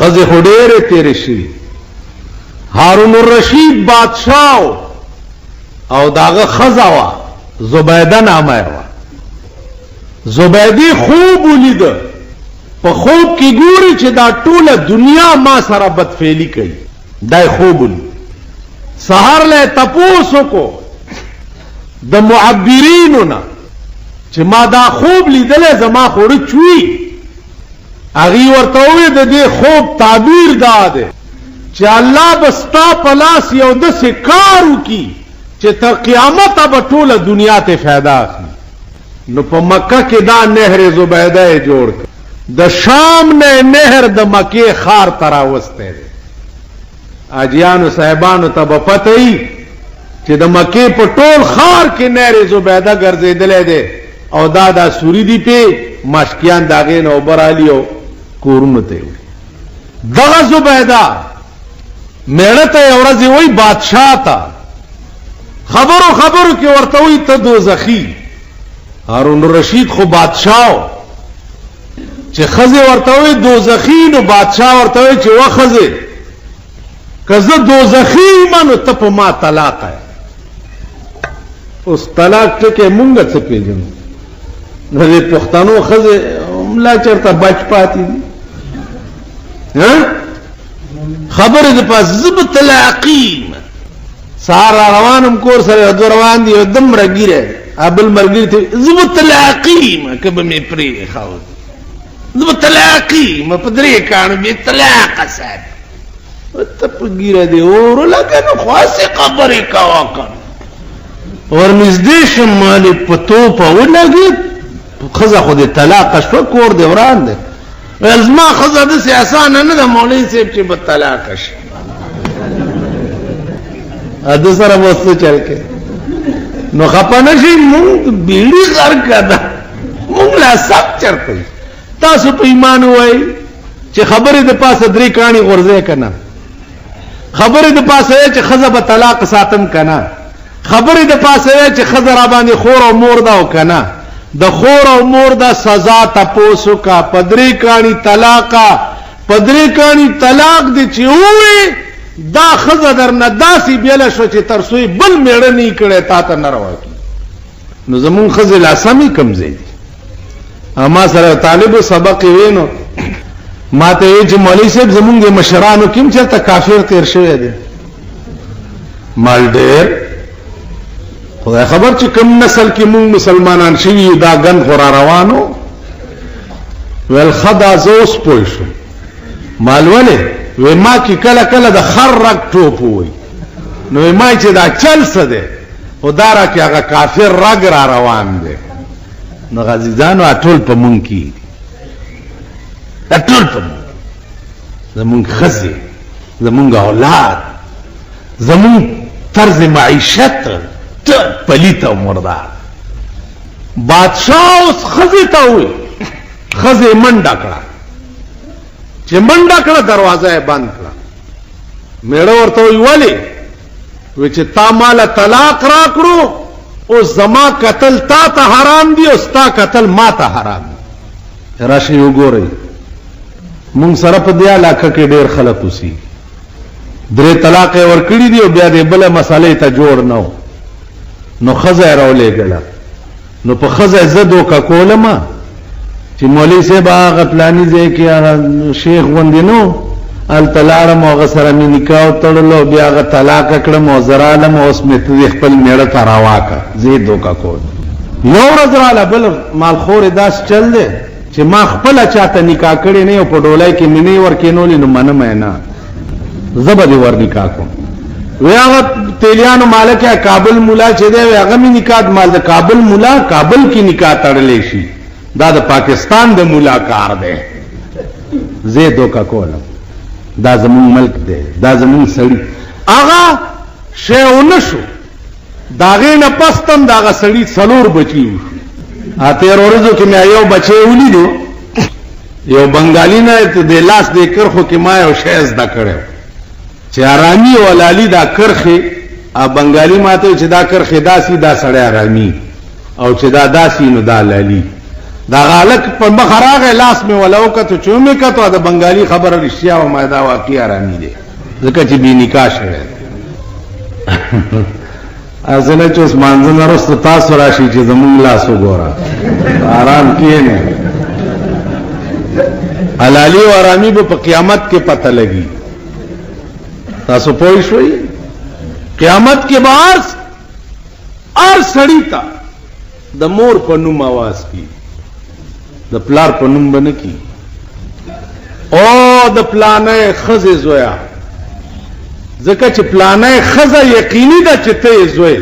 خزه خډېره تیرې شي. هارون الرشید بادشاہ او داغه خزه وا زبیده نامه وا. زبیده خوب ولید، په خوب کې ګوري چې دا ټوله دنیا ما سره بدفعلی کوي. دا خوب ولید. سحر له تپوسو کو د معبرینو نه چې ما دا خوب لیدل زما خوړه چوي. هغه ورته وې د دې خوب تعبیر داده چې الله بستا پلاس یو د سکارو کی چې تر قیامت به ټوله دنیا ته فائدہ اخلي. نو په مکه کې دا نهر زبیده جوړ کړ. د شام نه نهر د مکه خار تراوسته. اجیانو صاحبانو ته په پته ای چې د مکه په ټول خار کې نهر زبیده ګرځیدلې ده او دا سوري دی په مشکیان داغه نو برالیو کورونه ته. دغه زبیده میړه ته اورځي وای بادشاہ ته خبرو کې ورته وای ته دوزخی. هارون الرشید خو بادشاہ چې خزه ورته وای دوزخی، نو بادشاہ ورته وای چې وا خزه کزه دوزخی منو ته په ما طلاق ہے. اوس طلاق ټکه مونږ څه پیژنو. نو دې پښتنو خزه ملا چرته بچ پاتې دي. خبره د پاس زب طلاقیم سار روانم کور سره د روان دي دم رګیره ابل مرګی ته زب طلاقیم کبه می پری خاو زب طلاقیم په درې کانو به طلاق صاحب ته پګیره دی اور لګنه خاصه خبره کا وکړ ورنږدې شمال په تو په ولګي خزه خو د طلاق شو کور دی وران دی. ازما خزه د سیاسان نه د مولوی صاحب چې په طلاق شي اده سره وسته چل کې نو خپانه شي مونږ بیړي غر کړه مونږ لا سب چرته. تاسو په ایمان وای چې خبره د پاسه درې کانی غرزه کنا، خبره د پاسه چې خزه په طلاق ساتم کنا، خبره د پاسه چې خزه را باندې خور او مور دا وکنا. د خور او مور دا سزا تپوسو کا پدری کانی طلاقا پدری کانی طلاق دی چې وې دا خزه در نه داسي بیل شو چې ترسوی بل میړه نه کړي تا ته نه راوکی. نو زمون خزه لاسمي کمزې دي. اما سره طالب سبق وینو ماته چې مولوی صاحب زمون د مشرانو کوم چې کافر تیر شوی دی مال ډېر. خدای خبر چې کوم نسل کې مونږ مسلمانان شوي دا ګن خورا روانو ول خدا زوس پوي شو مال ولې و ما کې کله کله د خر رګ ټوپ وي نو ما چې دا چل څه ده او دارا کې هغه کافر رګ را روان دي. نو غزیدانو ټول په مونږ کې ټول په زمونږ خزي زمونږ اولاد زمونږ طرز معیشت پلیت او مردار. بادشاہ اوس خزه ته وي خزه منډه کړه چې منډه کړه دروازه بند کړه. میړه ورته وی ولی و چې تا مال طلاق را کړو او زما قتل تا ته حرام دی او ستا قتل ما ته حرام دی. راشي وګورئ مونږ سره په دې علاقه کې ډېر خلک اوسي درې طلاق ورکړي دي او بیا دې بل مسالې ته جوړ نه. نو خزه راولې ګله نو په خزه زدو کا کولما چې مولوی صاحب هغه پلاني ځای کې هغه شیخ وندینو ال تلارم او غسر می نکاح تړلو بیا هغه طلاق کړم او زرالم اوس می ته خپل میړه تراواکا زیدو کا کول. یو ورځ رااله بل مال خور داس چل دی چې ما خپل چاته نکاح کړی نه او په ډولای کې مینه ور کینولې نو منم نه زبر ور نکاح کوم. وی هغه تیلیانو مالک کابل مولا چې دی هغه می نکاح مال د کابل مولا کابل کې نکاح تړلې شي دا د پاکستان د مولا کار دی زیدو کا کولم. دا زمون ملک دی دا زمون سړی هغه شیونه شو داغه نه پستم داغه سړی څلور بچی اته ورځو کې مې یو بچی ولیدو یو بنگالی نه ته د لاس د کرخو کې ما یو شی زده کړو چې آرامي ولالي دا کرخه ا بنگالی ماته چې دا کرخه داسي دا سړی آرامي او چې دا داسي نو دا لالي دا غالک په مخ راغی لاس مې ولا وکړو چې مې کتو دا بنگالي خبره رښتیا و ما دا واقعي آرامي دی ځکه چې بې نکاح شوی اسنه چې اوس مانځه نه وروسته تاسو راشي چې زمونږ لاس وګوره آرام کښېنئ حلالي او آرامي به په قیامت کې پته لګي تاسو پوه شئ قیامت کې به هر سړي ته د مور په نوم आवाज کی د پلار په نوم باندې کی او د پلانې خزه زویا ځکه چې پلانې خزه یقیني ده چې ته زوی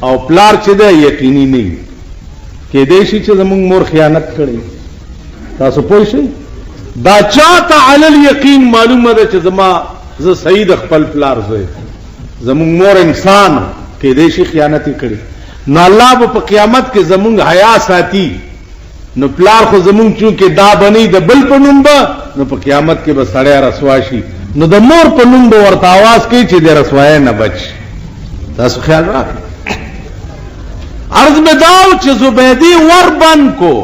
او پلار چې ده یقیني نه کې دې شي چې زموږ مور خیانت کړي تاسو پوه شئ دا چاته علی الیقین معلومه ده چې زه صحیح د خپل پلار زوی زموږ مور انسان کې دې شي خیانت کړي نو الله په قیامت کې زموږ حیا ساتي نو پلار خو زموږ چونکې دا بنی د بل په نوم به نو په قیامت کې به سړی رسوا شي نو د مور په نوم به ورته आवाज کوي چې د رسوای نه بچ تاسو خیال راکړئ عرض میں داو چې زبیدی ور بند کو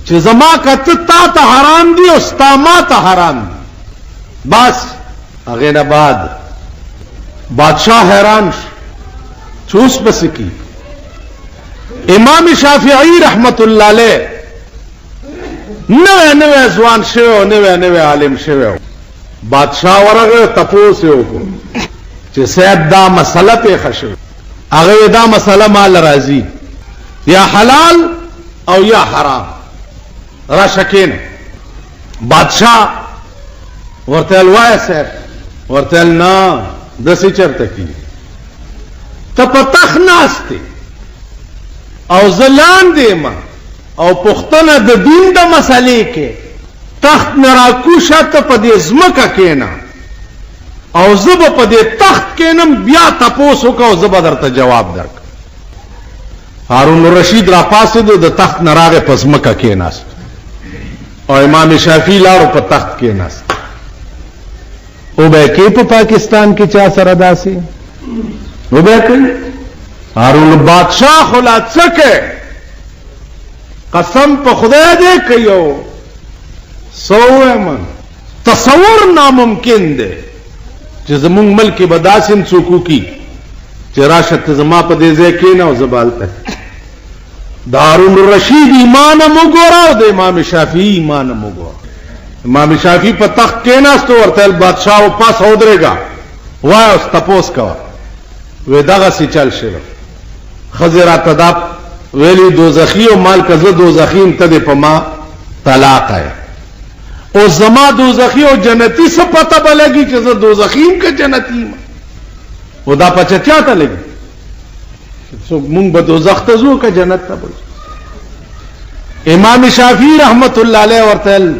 چې زما کته تا ته حرام دي او ستا ما ته حرام دي بس هغه نه بعد بادشاہ حیران چوس بس کی امام شافعی رحمت الله علیه نوے ځوان شوی نوے عالم شوی بادشاہ ورغه تپوس وکړو چې صاحب دا مسله پیښه شوه هغه دا مسله مال راضی یا حلال او یا حرام را شکین بادشاہ ورته وای صاحب ورته نه د څه چرته کی ته پتخ ناشته او زلان دی ما او پختنه د دین د مسلې کې تخت نراکوشه ته په دې ځمکه کېنا او زب په دې تخت کېنم بیا تاسو کو زب درته جواب درک هارون الرشید را پاسه د تخت نراغه په ځمکه کېناست او امام شافعی لارو په تخت کېناست او به کې په پاکستان کې چا سره داسي نو به کوي هارون بادشاہ خلا څکه قسم په خدای دې کيو سوما تصور ناممکن دی چې زمونږ ملک بداسم څوک کی چې راشد زما په دې ځای کې نه او زبالته دارون الرشید ایمان وګورا او د امام شافعی ایمان وګورا امام شافعی په تخت کې ناستو ورته بادشاہ او پاس اودريګا وای اوس تپوس کا وې دغه سي چل شله خزرات تداب ویلی دوزخی او مال کزه دوزخیم ته په ما طلاق ہے او زما دوزخی او جنتی څه پته بلګي چې زه دوزخیم که جنتی ما او دا پچتیا ته لګي څو مونږ به دوزخ ته ځو که جنت ته ځو امام شافعی رحمت الله علیه ورته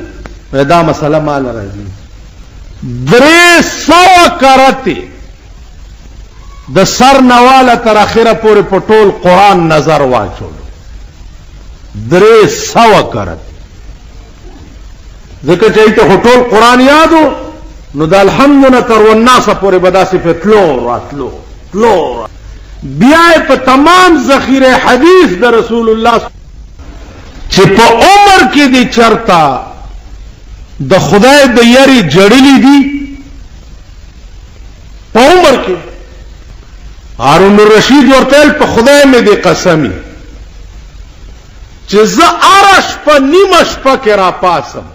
دا مسله مال راځي 300 کرته د سر نواله تر اخره پورې په ټول قران نظر واچول 300 کرته ذکر چې ته ټول قران یادو نو د الحمدلله تر والناس پورې بداسي په تلو بیا په تمام ذخیره حدیث د رسول الله چې په عمر کې دي چرتا د خدای د یری جړلې دي په عمر کې هارون الرشید ورته په خدای مې دي قسمی چې زه ارش په نیمه شپه کې را پاسم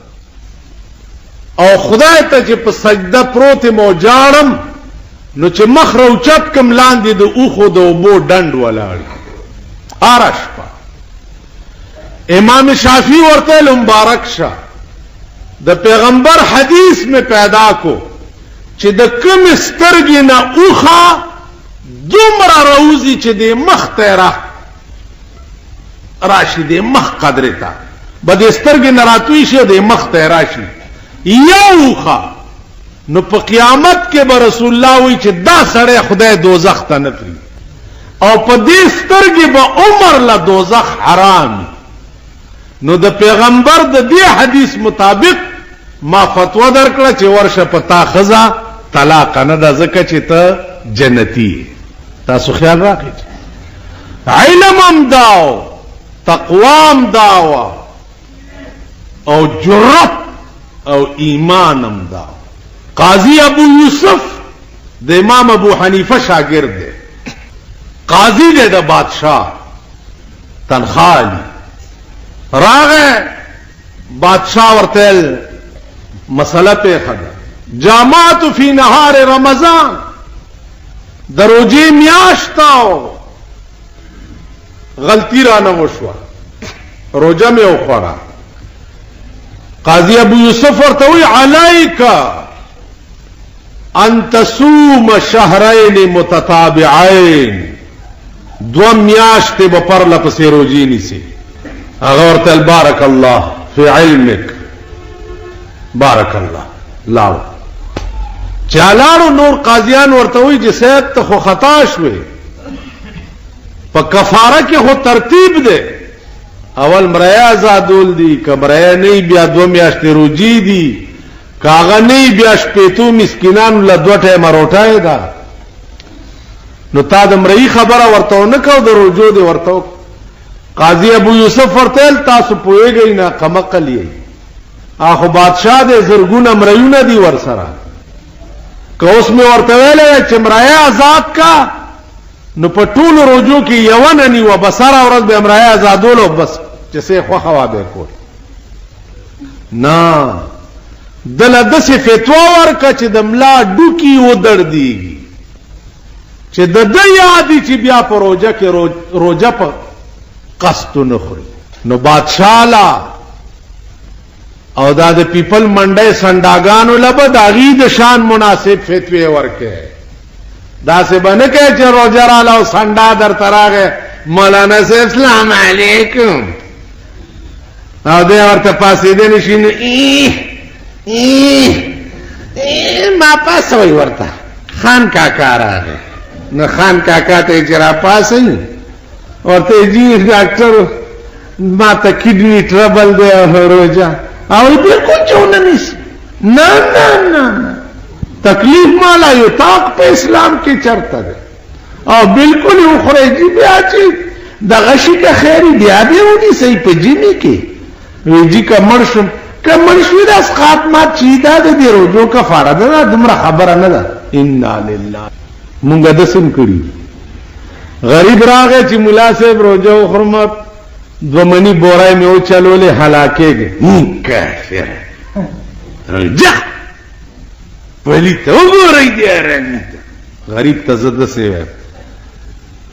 او خدای ته چې په سجده پروت مو جاړم نو چې مخ روچت کم لاندې د اوخو د وبو ډند ولاړ ارش په امام شافعی ورته مبارک شه د پیغمبر حدیث میں پیدا کو چې د کم سترګې نه اوخه دومره روزي چې د مخ ته راشي د مخ قدرې ته به د سترګې نه راتوي شي د مخ ته راشي یوخه نو په قیامت کې به رسول الله وی چې دا سړی خدای دوزخ ته نه تلي او په دې سترګې به عمر له دوزخ حرام نو د پیغمبر د دې حدیث مطابق ما فتوا درکړه چې ورشه پتا خزا طلاق نه د زکه چې ته جنتی تاسو خیال راکړئ علم هم داو تقوام داوا او جرأت او ایمانم دا. قاضی ابو یوسف د امام ابو حنیفه شاگرد دی، قاضی دی د بادشاہ، تنخوالی راغه بادشاہ ورتل مسئلہ پہ خدا جامعت فی نهار رمضان، دروجی میاشتاو غلطی را نوشوا روجہ میں اخورا. قاضی ابو یوسف ورتوی علیکا ان تصوم شهرین متتابعین، دو میاشت بپر لپسی روجی نیسی. هغه ورتل بارک الله فی علمک، بارک الله لاو چالارو. نور قاضیان ورتوی چې سید ته خو خطا شوی، په کفاره کې خو ترتیب دی، اول مرای آزادول دی، که مرای نه بیا دو میاشتې روجی دی، کاغه نه بیا شپېتو مسکینانو له دوه ټیمه روټۍ ده. نو تا د مرئی خبره ورته نه کو، د روجو دی ورته. قاضی ابو یوسف ورتل تاسو پوهیږئ نه قمقل یې، اخو بادشاہ دې زرګونه مریونه دي ورسره، که اوس مې ورته ویلی چې مرای آزاد کا نو په ټولو روجو کې یوه نه نیوه، بس هره ورځ به مرای آزادولو، بس چې څه خوښه وه به کول. نه، دله داسې فتوا ورکه چې د ملا ډوکي ودردېږي، چې د ده یادي چې بیا په روجه کې روجه په قصد نه خوري. نو بادشاہ لا او دا د پیپل منډۍ سنډاګانو لبه د هغې د شان مناسب فتوې ورکې. داسې به نه کوې چې روجه راله او سنډا درته راغی، مولانا صاحب سلام علیکم، او دی ورته پاسېدلی شي نو ما پاسوئ ورته خان کاکا راغی. نو خان کاکا ته یې چې را پاسوئ ورته جی ډاکټر ما ته کډنی ټربل دی او روجه، او بالکل چونه نیسی. نه نه نه، تکلیف مالا یطاق په اسلام کې چرته دی، او بالکل یې وخورئ جی بیا چې دغه شي که خیري بیا دې ونیسئ په جمې کې. وی جی که مړ شم، که مړ شوي د اسقاط مات شي دا د دې روجو کفاره ده، دا دومره خبره نه ده. انا لله، مونږ داسې کړي. غریب راغی چې ملا صاحب روجه وخورم، دو منی بورای میں وچلولې هلاکېږي. کافر روجه پلی ته وګورئ دی ارامي ته. غریب ته زه داسې وایم،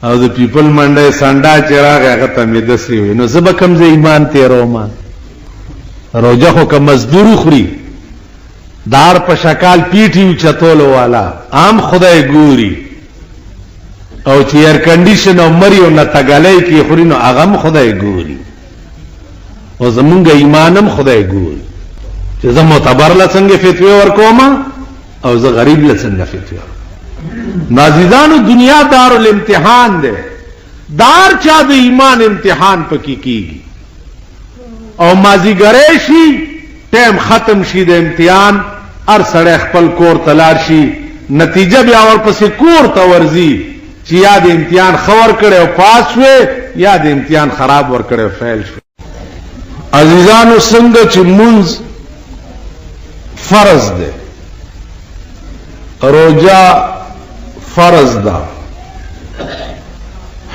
او د پیپل منډۍ سنډا چې راغی هغه ته مې داسې وي. نو زه به کوم ځای ایمان تېرومه؟ روجه خو که مزدور وخوري، دار په شکال پیټي اوچتولو والا عام خدای ګوري، او چې ایر کنډیشن او مری او نتګلۍ کې خوري نو هغه هم خدای ګوري، او زمونږ ایمانم خدای ګوري چې زه معتبر له څنګه فتوی ورکوم او زه غریب له څنګه فتوی ورکوم. نازیدانو دنیا دار الامتحان ده، دار چا د ایمان امتحان پکې کیږي، او مازیګری شي ټیم ختم شي د امتحان، هر سړی خپل کور ته لاړ شي، نتیجه بیا ورپسې کور ته ورځي چې یا د امتحان خور کړي او پاس شوې، یا د امتحان خراب ور کړي او فیل شوې. عزیزانو څنګه چې منځ فرض ده، روجه فرض ده،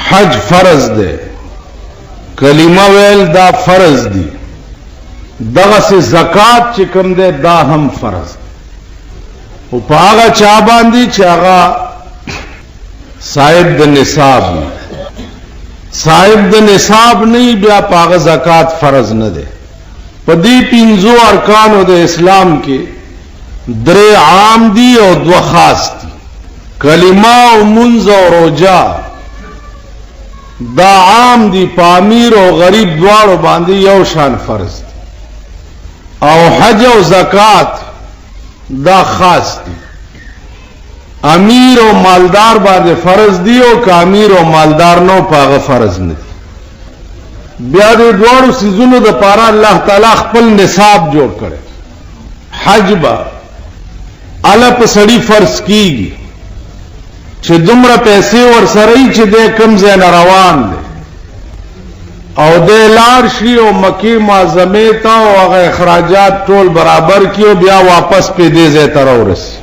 حج فرض ده، کلمه ویل دا فرض دي، دغه زکات چې کوم ده دا هم فرض ده. او په هغه چا باندې چې هغه صاحب د نصاب نه، صاحب د نصاب نه بیا پاغه زکات فرض نه ده. په دې پنځو ارکانو د اسلام کې درې عام دي او دوه خاص دي. کلمه او منځ او روجه دا عام دي، په امیر او غریب دواړو باندې یو شان فرض دي، او حج او زکات دا خاص دي، امیر او مالدار باندې فرض دي، او که امیر او مالدار نو پاغه فرض نه دي. بیا د دوړو سيزونو د پاره الله تعالی خپل نصاب جوړ کړي. حج با الا په سړی فرض کیږي چې دومره پیسې ور سره چې د کم ځای روان دي، او د لار شي او مکی معظمه ته او هغه اخراجات ټول برابر کیو بیا واپس په دې ځای ته راورسي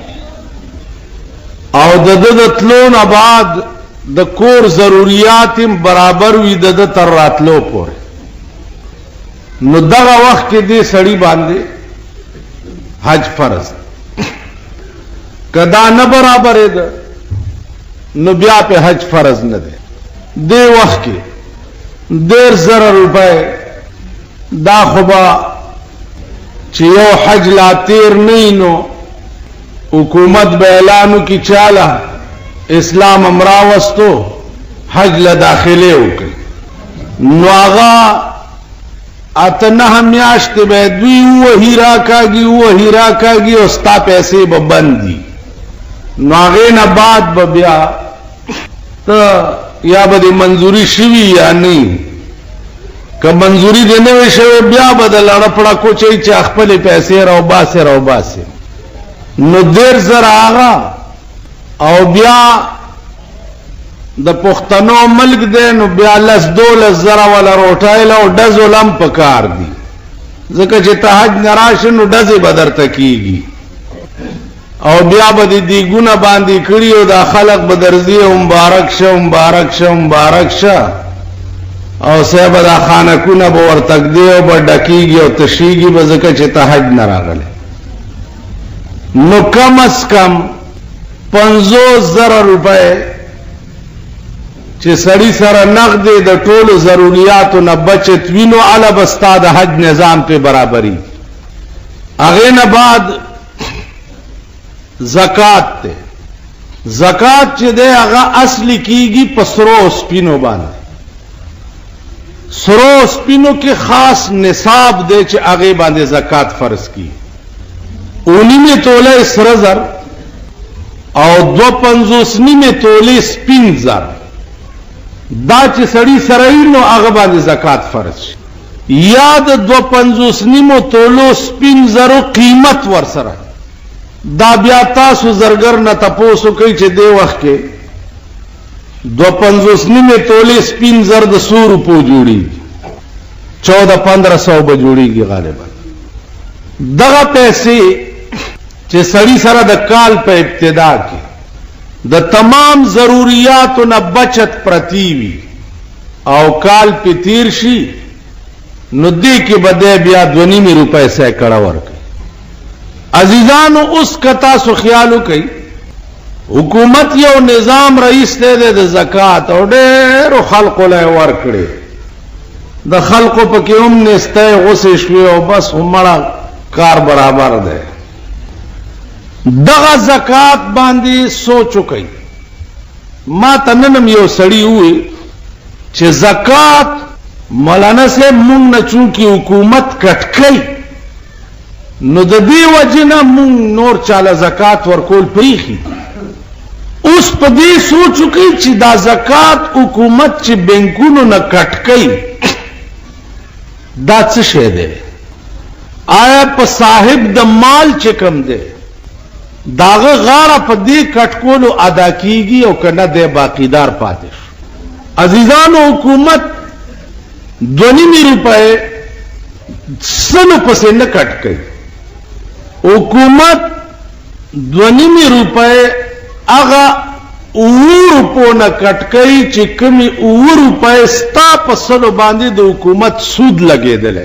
او د تلون بعد د کور ضرورت برابر وي د تر راتلو پورې نو دغه وخت کې دې سړی باندې حج فرض کدا نه برابر ده نو بیا په حج فرض نه ده دې وخت کې 1,000 روپے دا خبا چې یو حج لا تیر نه نو حکومت به اعلانو کی چاله اسلام امراوستو حج له داخله وکړي نو هغه اتنه میاشت به دوی وਹੀ راکاږي او ستا پیسې به بندي نو هغه نه بعد به بیا ته یا به منظوری شوی یا نه که منظوری دې نه شوی بیا به د لړ پړه کوچي چې خپل پیسې راو باسه نو 1,000 آغا او بیا د پښتنو ملک دی نو بیا 12,000 ولا روټایل او ډزولم پکار دي ځکه چې ته حج نراشه نو ډزې بدر تکیږي او بیا به دې ګونه باندې کړیو دا خلق بدرزي مبارک شه او صاحب دا خانکونه به ورتک دی او ډکیږي او تشیږي به ځکه چې ته حج نه راغله نو کم از کم 50,000 روپے چې سړی سره نقد د ټولو ضرورتو نه بچت وینو علا بستا د حج نظام په برابرۍ هغه نه بعد زکات ته زکات چې ده هغه اصلي کیږي پسرو سپینو باندې سرو سپینو کې خاص نصاب ده چې هغه باندې زکات فرض کی 19 توله سره زر او 2.50 توله سپین زر دا چې سړی سره نو هغه باندې زکات فرض شي یا د 2.50 توله سپین زرو قیمت ور سره دا بیا تاسو زرګر نه تاسو کوي چې دی وخت کې 2.50 توله سپین زر د 100 روپو جوړي 14-1500 به جوړيږي غالبا دغه پیسې چې سړی سره د کال په ابتدا کې د تمام ضرورتو نه بچت پرتی وي او کال په تیر شي نو دې کې بده بیا 2.5 روپے سیکړه ورکړي عزیزانو اوس کتا سو خیالو کوي حکومت یو نظام رئیس ته د زکات او ډېر خلکو له ورکړي د خلکو په کې هم نسته غوسه شوي او بس همړه کار برابر ده دغه زکات باندې سوچو کوي ما تننم یو سړی وي چې زکات مولانا سے مونږ نه چونکی حکومت کټکای نو د دې وجنه مونږ نور چاله زکات ورکول پریخي اوس په دې سوچو کوي چې دا زکات حکومت چې بانکونو نه کټکای دا څه شی دی آیا په صاحب د مال چې کم دی داغه غاړه په دې کټکولو ادا کیږي او کنه د باقیدار پاتې عزیزانو حکومت 2.5 روپے سلو پسې نه کټ کوي حکومت 2.5 روپے هغه 9 روپو نه کټ کوي چې کمی 9 روپے ستا په سلو باندې د حکومت سود لګیدل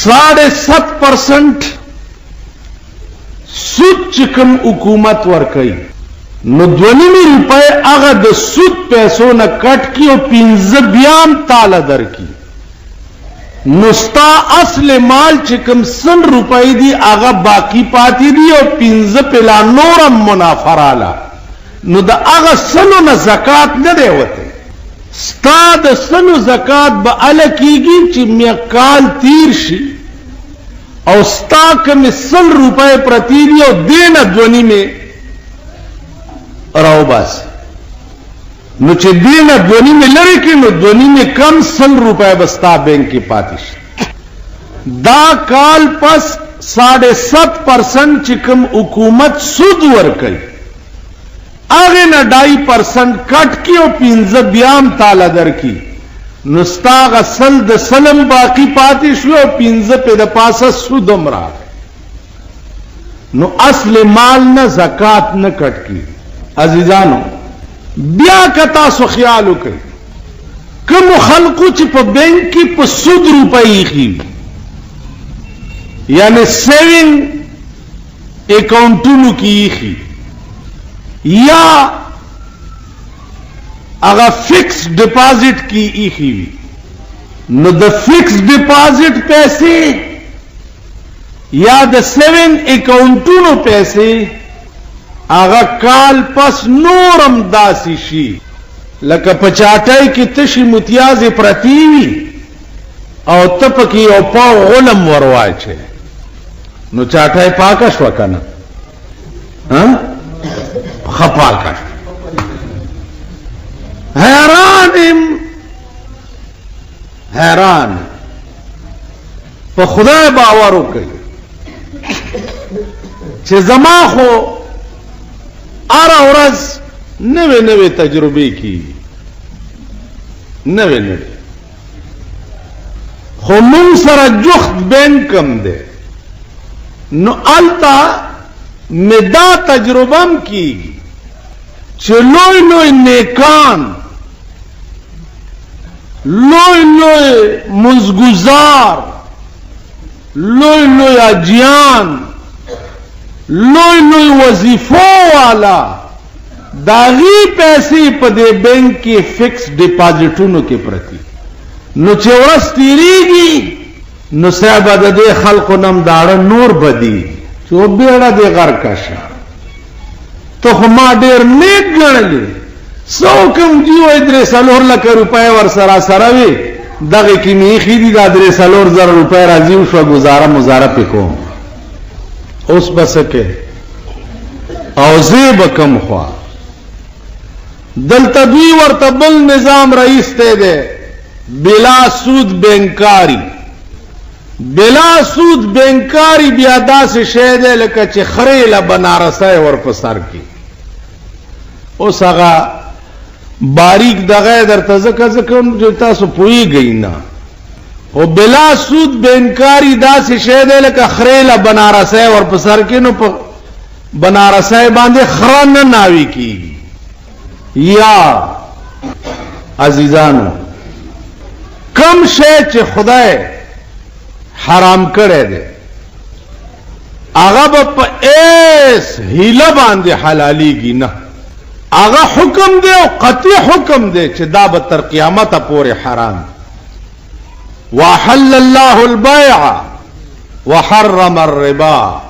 7.5% سود چې کوم حکومت ور کوي نو 2.5 روپے هغه د سود پیسو نه کټ کی او 15 بیام تعالی در کی نو ستا اصل مال چې کوم 100 روپے دی هغه باقی پاتې دی او 15 پلا نورم منافراله نو د هغه سلو نه زکات نه دی وته ستا د سلو زکات به ال کیږي چې میقال تیر شي او ستا کم 100 روپے پرتی دی او دین 2.5 راو باس نو چې دین 2.5 لري کې نو 2.5 کم 100 روپے بستا بینک کې پاتې دا کال پس 7.5% چې کوم حکومت سود ورکړي هغه نه 2.5% کټ کی او 15 بیام تعالی در کی نستاغ اصل د سلم باقی پاتې شو او 15 په د پاسه سودم راغی نو اصل مال نه زکات نه کټ کی عزیزانو بیا کتا سو خیال وکړي کوم خلکو چې په بانک کې په سود روپۍ خي یعنی سیوینګ اکاؤنٹونو کی خي یا اگر فکس ڈپازٹ کی ایخی وی نو د فکس ڈپازٹ پیسے یا د سیونگ اکاؤنٹونو پیسے اگر کال پس نورم داسی شی لکه پچاٹائی کی تشی متیاز پرتیوی او تپکی او پاو غلم وروائی چھے نو چاٹائی پاکش وکنا خپاکش حیران په خدای باور وکړي چې زما خو اره ورځ نوې نوې تجربې کیږي نوې نوې خو موږ سره جخت بینکم دی نو التا مدا تجربم کیږي چې لوی لوی نیکان لوی لوی منزگزار لوی لوی اجیان لوی لوی وظیفو والا داغی پیسې په دې بینک کې فکس ډیپازټونو کې پرتی نو چې ورځ تیریږي نو صاحب د دې خلکو نم داړه نور بدی چې بیړه دې غر کشه تو ما ډیر نیک ګڼلې سو کم جیو درې سلور لک روپے ور سره سره وي دغه کې میخي دي د درې سلور زر روپے راځي او شو گزاره مزاره پکوم اوس بسکه او زیب کم خوا دلته دوی ورته بل نظام رئیس ته ده بلا سود بینکاری بلا سود بینکاری بیا داسې شی ده لکه چې خرې له بنارسۍ ور په سر کې اوس هغه باریک دغه درته ځکه چې تاسو پوهیږئ نه او بلا سود بینکاری داسې شی ده لکه خرې له بنارسۍ ور په سر کې نو په بنارسۍ باندې خره نه ناوي کېږي یا عزیزانو کم شی چې خدای حرام کړی دی هغه په ایس هیله باندې حلالېږي نه هغه حکم دی او قطعي حکم دی چې دا به تر قیامت پورې حرام وحل الله البيع وحرم الربا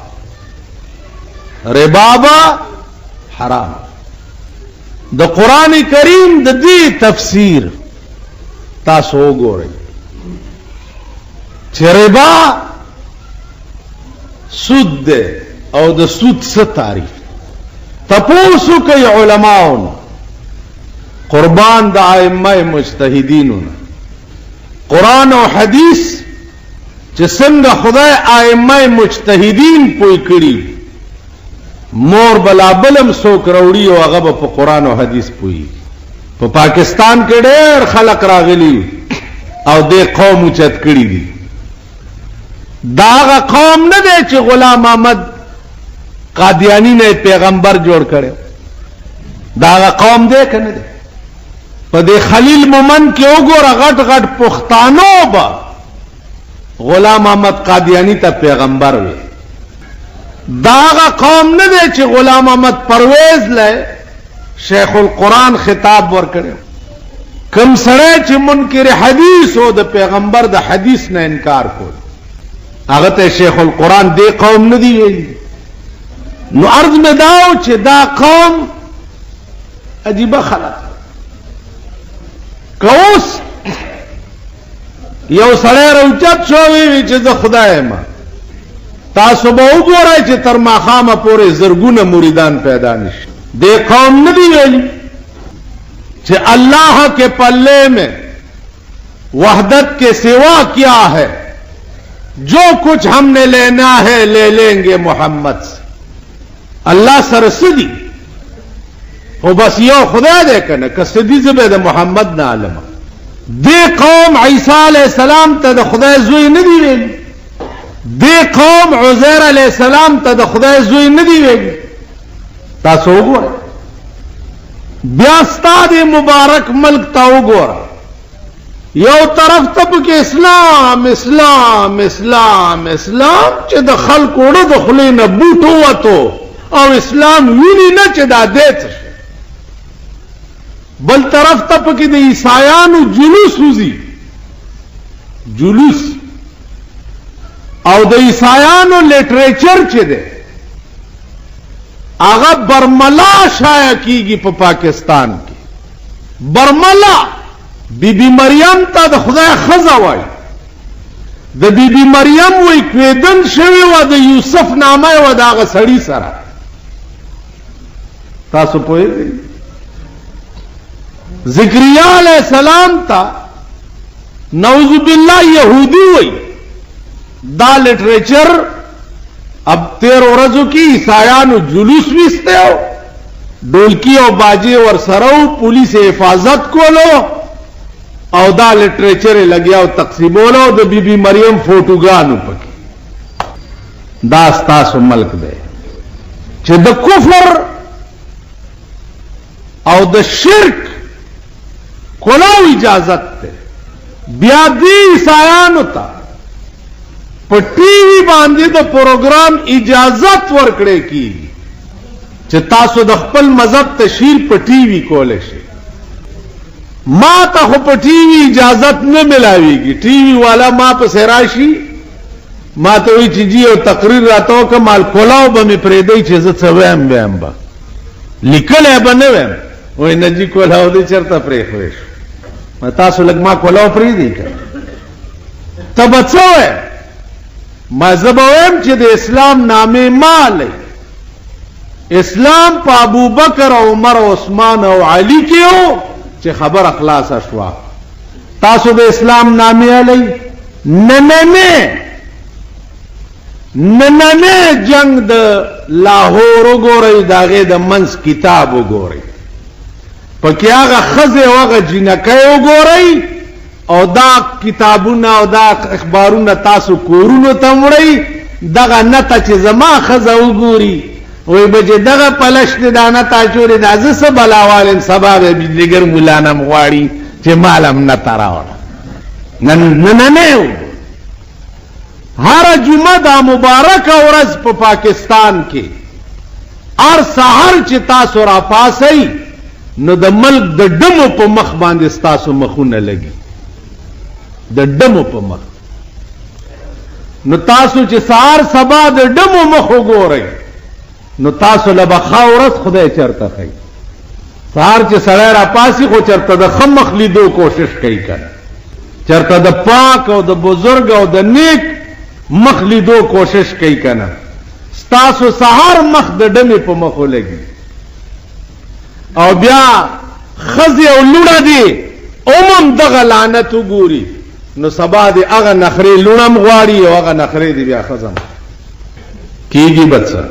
ربا حرام د قران کریم د دې تفسیر تاسو وګورئ چې ربا سود ده او د سود څه تعریف تپوسو کوي علماء قربان د ائمه مجتهدینو قران او حدیث چې څنګه خدای ائمه مجتهدین پوي کړی مور بلا بلم سوک روڑی او هغه په قران او حدیث پوي په پاکستان کې ډېر خلک راغلي او د قوم چت کړی دي داغه قوم نه دی چې غلام احمد قادیانی نے پیغمبر جوړ کړو داغه قوم دی کنه دی په دې خلیل مومن کې وګوره غټ غټ پښتانو با غلام احمد قادیانی ته پیغمبر وي داغه قوم نه دی چې غلام احمد پرویز له شیخ القرآن خطاب ور کړو کم سره چې منکر حدیث او د پیغمبر د حدیث نه انکار کول هغه ته شیخ القرآن دی قوم نه دی ویلي نو عرض میں داو چې دا قوم عجیبه خلق کوس یو سړی راوچت شو وی چې زه خدای ما تاسو به وګورئ چې تر ماښامه پورې زرګونه مریدان پیدا نشي دې قوم نه دی ویلي چې اللہ کے پلے میں وحدت کے سوا کیا ہے جو کچھ ہم نے لینا ہے لے لیں گے محمد سے اللہ سرسدی او بس یو خدا دے کنه کسدی زبه د محمد نه علم دې قوم عیسی علیہ السلام ته د خدای زوی نه دی ویل، دې قوم عزیر علیہ السلام ته د خدای زوی نه دی ویل. تاسو وګورئ بیا ستا د مبارک ملک ته وګوره، یو طرف ته پکې اسلام اسلام اسلام اسلام چې د خلکو وړه د خولې نه بوټ ووتو او اسلام ویني نه چې دا دی څه شي، بل طرف ته پکې د عیسایانو جلوس وځي، جلوس او د عیسایانو لیټریچر چې دی هغه برملا شایع کیږي په پاکستان کې. برملا بی بی مریم ته د خدای ښځه وایي، د بی بی مریم وایي کویدن شوې وه د یوسف نامه یې وه د هغه سړي سره. تاسو پوهېږئ زکریا علیہ السلام ته نعوذ بالله یهودی وایي. دا لټریچر اب 13 ورځو کې عیسایانو جلوس ویسته او ډولکی او باجی ور سره پولیس حفاظت کولو او دا لټریچر لګیا او تقسیمولو د بی بی مریم فوټوګانو پکې. دا ستاسو ملک دی چې د کفر او د شرک کولو اجازت ده. بیا دې عیسایانو ته په ټي وي باندې د پروګرام اجازت ورکړې کیږي چې تاسو د خپل مذهب تشهیر په ټي وي کولای شئ. ما ته خو په ټي وي اجازت نه ملاويږي. ټي وي والا ما په سراشي ما ته وی چې جی او تقریر راتاو کمال کولاو به مې پرېدای چې زه څه وایم به لیکلې به نه وایم وای نه جی کولاو دې چرته پرې خوښ ما تاسو لګ ما کولاو پرې دی تب څه وای ما زبویم چې د اسلام نامې مال اسلام په ابو بکر او عمر او عثمان او علی کې او چې خبر اخلاص شوا. تاسو د اسلام نامې علی نه جنگ د لاهور وګورئ داغه د منس کتاب وګورئ پکې هغه خزه او هغه جنکې وګورئ او دا کتابونه او دا اخبارونه تاسو کورونو ته وړئ دغه نته چې زما خزه وګوري وای بجې دغه پلش دې دانه تا چورې د ازس بلاوالن سبب بجلیګر مولانا مغواړي چې مالم نه تراوړه نه هر جمعه دا مبارک ورځ په پاکستان کې هر سحر چې تاسو را پاسئ نو د ملک د ډمو په مخ باندې تاسو مخونه لګي د ډمو په مخ. نو تاسو چې سحر سبا د ډمو مخ وګورئ نو تاسو له بخاورت خدای چرته خي. سحر چې سړی را پاسي خو چرته د خمخ لیدو کوشش کوي کنه چرته د پاک او د بزرگ او د نیک مخ لیدو کوشش کوي کنه. تاسو سحر مخ د ډمې په مخ ولګي او بیا خزي او لوړه دي اومم دغه لعنت وګوري نو سبا دې هغه نخري لونم غواړي او هغه نخري دې بیا خزم کیږي بچا.